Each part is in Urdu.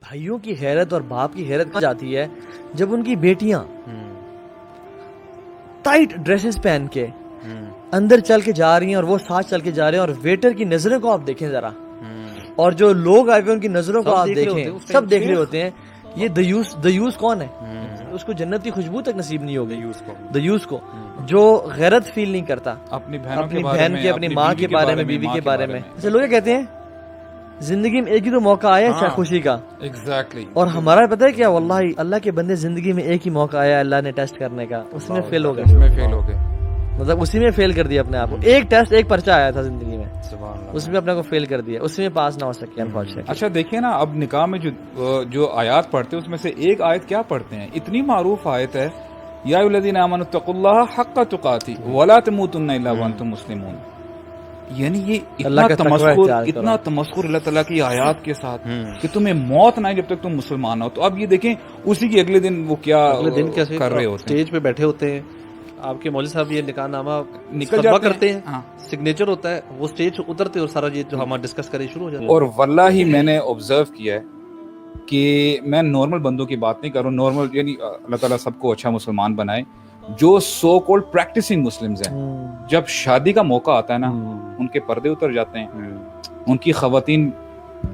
بھائیوں کی غیرت اور باپ کی غیرت کہاں جاتی ہے جب ان کی بیٹیاں ٹائٹ ڈریسز پہن کے اندر چل کے جا رہی ہیں اور وہ ساتھ چل کے جا رہے ہیں, اور ویٹر کی نظروں کو آپ دیکھیں ذرا, اور جو لوگ آئے ہوئے ان کی نظروں کو آپ دیکھیں, سب دیکھ رہے ہوتے ہیں یہ دیوس کون ہے, اس کو جنت کی خوشبو تک نصیب نہیں ہوگی. دیوس کو جو غیرت فیل نہیں کرتا اپنی بہن کے, اپنی ماں کے بارے میں, بیوی کے بارے میں. اچھا لوگ کہتے ہیں زندگی میں ایک ہی تو موقع آیا ہے خوشی کا, اور ہمارا پتہ ہے کیا, واللہ اللہ کے بندے زندگی میں ایک ہی موقع آیا اللہ نے ٹیسٹ کرنے کا, اس میں فیل ہو گئے, مطلب اسی میں فیل کر دیا اپنے آپ کو. ایک ٹیسٹ, ایک پرچہ آیا تھا زندگی میں, اس میں اپنے کو فیل کر دیا, اس میں پاس نہ ہو سکے انفارچونیٹلی. اچھا دیکھیں نا, اب نکاح میں جو آیات پڑھتے ہیں اس میں سے ایک آیت کیا پڑھتے ہیں, اتنی معروف آیت ہے, یا ایھا الذین آمنوا اتقوا اللہ حق تقاتہ ولا تموتن الا وانتم مسلمون. یعنی یہ اتنا تمسخر اللہ تعالیٰ کی آیات کے ساتھ کہ تمہیں موت نہ آئے جب تک تم مسلمان ہو. تو اب یہ دیکھیں اسی کے اگلے دن وہ کیا کر رہے ہوتے ہیں, اسٹیج پہ بیٹھے ہوتے ہیں, آپ کے مولوی صاحب یہ نکاح نامہ نکل جمع کرتے ہیں, سگنیچر ہوتا ہے, وہ اسٹیج اترتے اور سارا یہ جو ہم ڈسکس کرے شروع ہو جاتا ہے. اور واللہ میں نے آبزرو کیا ہے کہ میں نارمل بندوں کی بات نہیں کر رہا ہوں, نارمل یعنی اللہ تعالیٰ سب کو اچھا مسلمان بنائے, جو سو کولڈ پریکٹسنگ مسلمز ہیں, جب شادی کا موقع آتا ہے نا ان کے پردے اتر جاتے ہیں, ان کی خواتین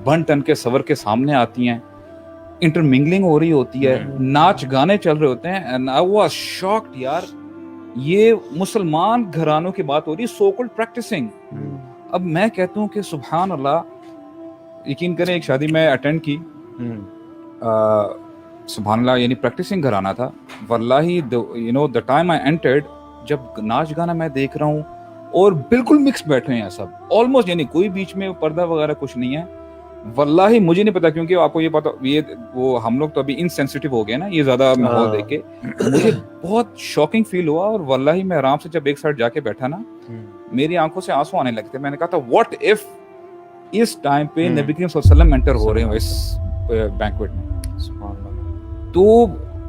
بن ٹن کے سور کے سامنے آتی ہیں, انٹرمنگلنگ ہو رہی ہوتی ہے, ناچ گانے چل رہے ہوتے ہیں. اینڈ آئی واز شاکڈ یار, یہ مسلمان گھرانوں کی بات ہو رہی ہے, سو کولڈ پریکٹسنگ. اب میں کہتا ہوں کہ سبحان اللہ, یقین کریں ایک شادی میں اٹینڈ کی, سبحان اللہ, یعنی پریکٹسنگ گھرانہ تھا. واللہ you know the time I entered, جب ناچ گانا میں دیکھ رہا ہوں اور بالکل مکس بیٹھے ہیں سب, آلموسٹ, یعنی کوئی بیچ میں پردہ وغیرہ کچھ نہیں ہے. واللہ مجھے نہیں پتا, کیونکہ آپ کو یہ پتا, یہ وہ ہم لوگ تو ابھی انسینسٹیو ہو گئے نا یہ زیادہ ماحول دیکھ کے, مجھے بہت شاکنگ فیل ہوا. اور واللہ میں آرام سے جب ایک سائڈ جا کے بیٹھا نا, میری آنکھوں سے آنسو آنے لگتے. میں نے کہا تھا واٹ اف اس ٹائم پہ نبی کریم صلی اللہ علیہ وسلم انٹر ہو رہے ہوں اس بینکویٹ میں. تو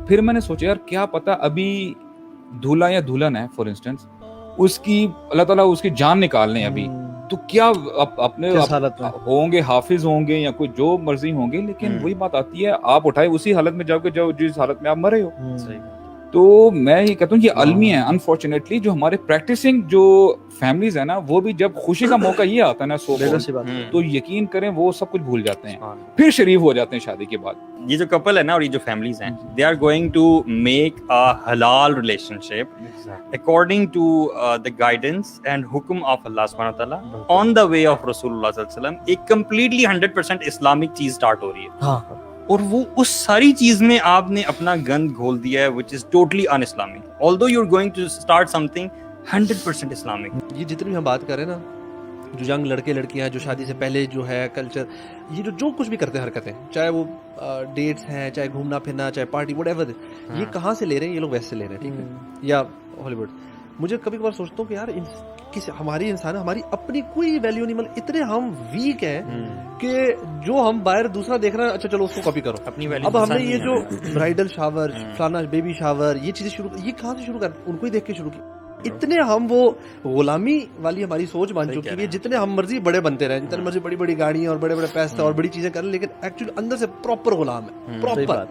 پھر میں نے سوچا یار کیا پتا ابھی دولہا یا دلہن ہے فار انسٹنس, اس کی اللہ تعالیٰ اس کی جان نکالنے ابھی, تو کیا اپنے ہوں گے, حافظ ہوں گے یا کوئی جو مرضی ہوں گے, لیکن وہی بات آتی ہے آپ اٹھائے اسی حالت میں جاؤ گے جس حالت میں آپ مرے ہو. تو میں یہ کہتا ہوں یہ المی ہے انفارچونیٹلی, جو ہمارے پریکٹسنگ جو فیملیز ہیں نا, وہ بھی جب خوشی کا موقع یہ آتا ہے نا تو یقین کریں وہ سب کچھ بھول جاتے ہیں, پھر شریف ہو جاتے ہیں شادی کے بعد. یہ جو کپل ہے نا اور یہ جو فیملیز ہیں, they are going to make a حلال relationship according to the guidance and حکم آف اللہ سبحانہ وتعالیٰ آن دا وے آف رسول اللہ صلی اللہ علیہ وسلم. ایک کمپلیٹلی 100% اسلامک چیز اسٹارٹ ہو رہی ہے, اور وہ اس ساری چیز میں آپ نے اپنا گند گھول دیا ہے which is totally un-Islamic, although you're going to start something 100% Islamic. یہ جتنی بھی ہم بات کر رہے ہیں نا, جو ینگ لڑکے لڑکیاں جو شادی سے پہلے جو ہے کلچر, یہ جو کچھ بھی کرتے ہیں حرکتیں, چاہے وہ ڈیٹس ہیں, چاہے گھومنا پھرنا, چاہے پارٹی وٹ ایور, یہ کہاں سے لے رہے ہیں, یہ لوگ ویسے سے لے رہے ہیں, ٹھیک ہے, یا ہالی ووڈ. مجھے کبھی کبھار سوچتا ہوں کہ یار ہماری انسان, ہماری اپنی کوئی ویلیو نہیں, مطلب اتنے ہم ویک ہیں کہ جو ہم باہر دوسرا دیکھ رہے ہیں, اچھا چلو اس کو کاپی کرو اپنی ویلیو. اب ہم نے یہ جو برائڈل شاور, فلانا بیبی شاور, یہ چیزیں شروع, یہ کہاں سے شروع کر, ان کو ہی دیکھ کے شروع کی. اتنے ہم وہ غلامی والی ہماری سوچ بن چکی ہے, جتنے ہم مرضی بڑے بنتے رہے, جتنے مرضی بڑی بڑی گاڑیاں اور بڑے بڑے پیسے اور بڑی چیزیں کریں, لیکن ایکچولی اندر سے پراپر غلام ہے, پراپر,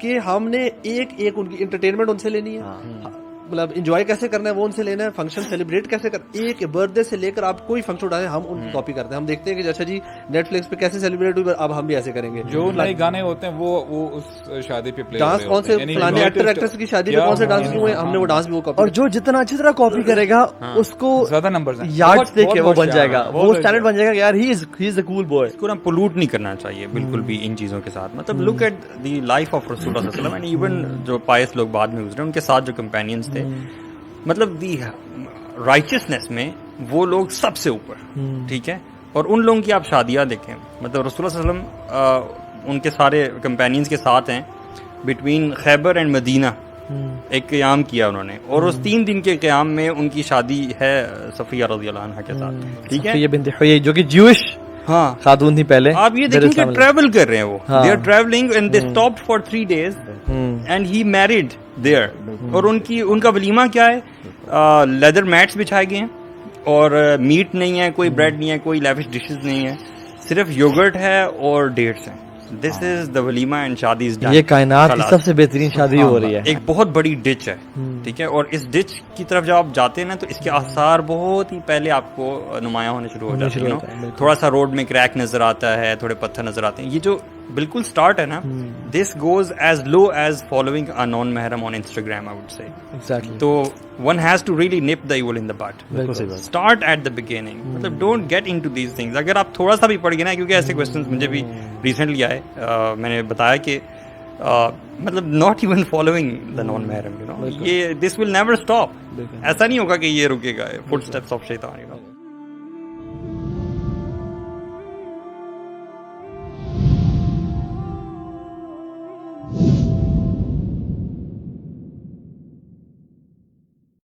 کہ ہم نے ایک ایک ان کی انٹرٹینمنٹ ان سے لینی ہے, مطلب انجوائے کیسے کرنا ہے وہ ان سے لینا ہے, فنکشن سیلیبریٹ کیسے کر, ایک برتھ ڈے سے لے کر آپ کوئی فنکشن اٹھائیں ہم ان کی کاپی کرتے ہیں. ہم دیکھتے ہیں کہ اچھا جی نیٹ فلکس پہ کیسے سیلیبریٹ ہوئی, اب ہم بھی ایسے کریں گے. جو نئے گانے ہوتے ہیں وہ اس شادی پہ پلے ڈانس کون سے فلانے ایکٹر ایکٹریس کی شادی میں کون سے ڈانس ہوئے, ہم نے وہ ڈانس بھی وہ کاپی, اور جو جتنا اچھی طرح کاپی کرے گا اس کو زیادہ نمبرز ہیں, یارڈز دیکھ کے وہ بن جائے گا, وہ اسٹینڈرڈ بن جائے گا یار ہی از اے کول بوائے. اس کو نا پولوٹ نہیں کرنا چاہیے بالکل بھی ان چیزوں کے ساتھ. مطلب look at the life of رسول اللہ صلی اللہ علیہ وسلم, اینڈ ایون جو پائس لوگ بعد میں گزرے ان کے ساتھ جو کمپینینز تھے, مطلب دی رائچسنس میں وہ لوگ سب سے اوپر, ٹھیک ہے. اور ان لوگوں کی آپ شادیاں دیکھیں, مطلب رسول اللہ صلی اللہ علیہ وسلم ان کے سارے کمپینینز کے ساتھ ہیں, بٹوین خیبر اینڈ مدینہ ایک قیام کیا انہوں نے, اور اس 3 دن کے قیام میں ان کی شادی ہے صفیہ رضی اللہ عنہا کے ساتھ, ٹھیک ہے, صفیہ بنت حیی جو کہ جیوش خاتون تھی پہلے. آپ یہ دیکھیں کہ ٹریول کر رہے ہیں, وہ they are travelling and they stopped for 3 days and he married there. اور ان کا ولیمہ کیا ہے, لیدر میٹس بچھائے گئے ہیں, اور میٹ نہیں ہے, کوئی بریڈ نہیں ہے, کوئی لیوش ڈشز نہیں ہے, صرف یوگرٹ ہے اور ڈیٹس ہیں. دس از دا ولیما اینڈ شادیز ڈن. یہ کائنات کی سب سے بہترین شادی ہو رہی ہے. ایک بہت بڑی ڈچ ہے, ٹھیک ہے, اور اس ڈچ کی طرف جب آپ جاتے ہیں نا تو اس کے آثار بہت ہی پہلے آپ کو نمایاں ہونے شروع ہو جاتے ہیں. تھوڑا سا روڈ میں کریک نظر آتا ہے, تھوڑے پتھر نظر آتے ہیں. یہ جو بالکل اسٹارٹ ہے نا, this goes as low as following a non محرم on Instagram, I would say. Exactly. تو one has to really nip the evil in the bud. Start at the beginning, مطلب don't get into these things. اگر آپ تھوڑا سا بھی پڑھ گئے نا, کیونکہ ایسے کوشچنس مجھے بھی ریسنٹلی آئے, میں نے بتایا کہ مطلب not even following the non محرم, یہ دس ول نیور اسٹاپ. ایسا نہیں ہوگا کہ یہ رکے گا. فٹ اسٹیپس آف شیطان.